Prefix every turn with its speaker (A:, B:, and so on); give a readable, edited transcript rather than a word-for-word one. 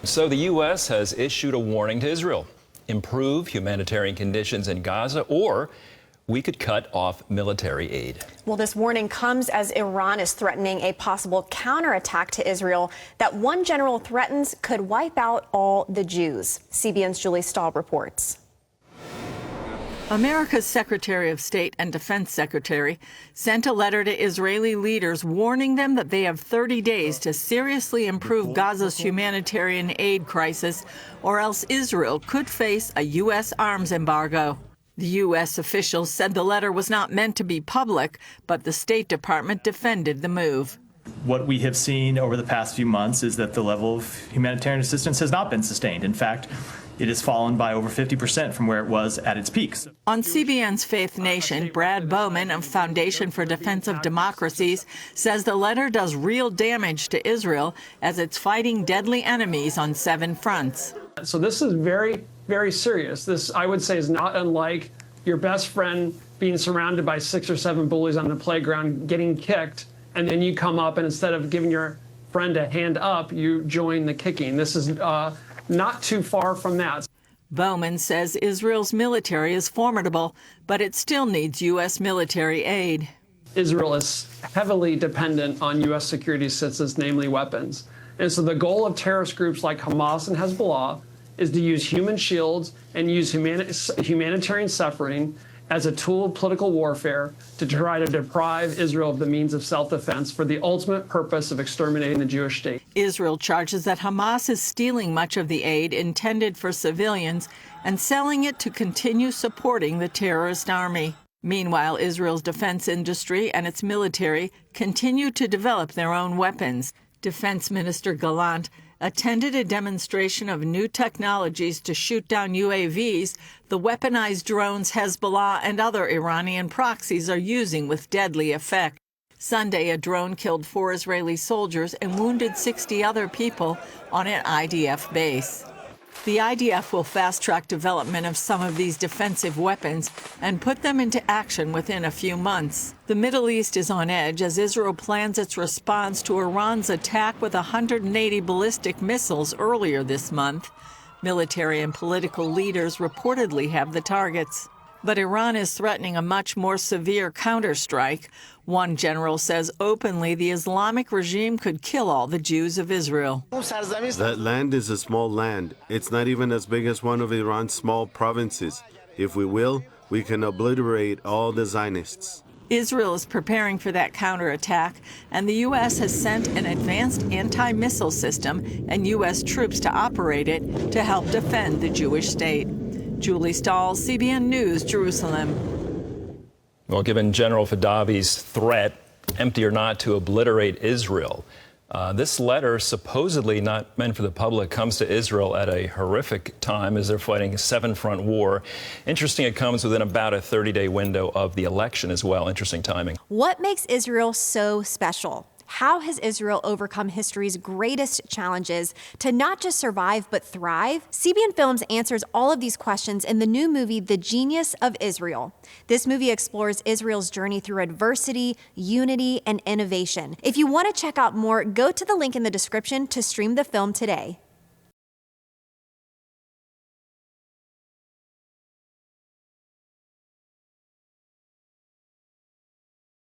A: So the U.S. has issued a warning to Israel. Improve humanitarian conditions in Gaza, or we could cut off military aid.
B: Well, this warning comes as Iran is threatening a possible counterattack to Israel that one general threatens could wipe out all the Jews. CBN's Julie Stahl reports.
C: America's Secretary of State and Defense Secretary sent a letter to Israeli leaders warning them that they have 30 days to seriously improve Gaza's humanitarian aid crisis, or else Israel could face a U.S. arms embargo. The U.S. officials said the letter was not meant to be public, but the State Department defended the move.
D: What we have seen over the past few months is that the level of humanitarian assistance has not been sustained. In fact, it has fallen by over 50% from where it was at its peaks.
C: On CBN's Faith Nation, Brad Bowman of Foundation for Defense of Democracies says the letter does real damage to Israel as it's fighting deadly enemies on 7 fronts.
E: So this is very, very serious. This, I would say, is not unlike your best friend being surrounded by 6 or 7 bullies on the playground, getting kicked, and then you come up and instead of giving your friend a hand up, you join the kicking. This is not too far from that.
C: Bowman says Israel's military is formidable, but it still needs U.S. military aid.
E: Israel is heavily dependent on U.S. security assistance, namely weapons. And so the goal of terrorist groups like Hamas and Hezbollah is to use human shields and use humanitarian suffering as a tool of political warfare to try to deprive Israel of the means of self-defense for the ultimate purpose of exterminating the Jewish state.
C: Israel charges that Hamas is stealing much of the aid intended for civilians and selling it to continue supporting the terrorist army. Meanwhile, Israel's defense industry and its military continue to develop their own weapons. Defense Minister Gallant attended a demonstration of new technologies to shoot down UAVs, the weaponized drones Hezbollah and other Iranian proxies are using with deadly effect. Sunday, a drone killed 4 Israeli soldiers and wounded 60 other people on an IDF base. The IDF will fast-track development of some of these defensive weapons and put them into action within a few months. The Middle East is on edge as Israel plans its response to Iran's attack with 180 ballistic missiles earlier this month. Military and political leaders reportedly have the targets. But Iran is threatening a much more severe counterstrike. One general says openly the Islamic regime could kill all the Jews of Israel.
F: That land is a small land. It's not even as big as one of Iran's small provinces. If we will, we can obliterate all the Zionists.
C: Israel is preparing for that counterattack, and the U.S. has sent an advanced anti-missile system and U.S. troops to operate it to help defend the Jewish state. Julie Stahl, CBN News, Jerusalem.
A: Well, given General Fadavi's threat, empty or not, to obliterate Israel, this letter, supposedly not meant for the public, comes to Israel at a horrific time as they're fighting a 7-front war. Interesting, it comes within about a 30-day window of the election as well. Interesting timing.
B: What makes Israel so special? How has Israel overcome history's greatest challenges to not just survive, but thrive? CBN Films answers all of these questions in the new movie, The Genius of Israel. This movie explores Israel's journey through adversity, unity, and innovation. If you want to check out more, go to the link in the description to stream the film today.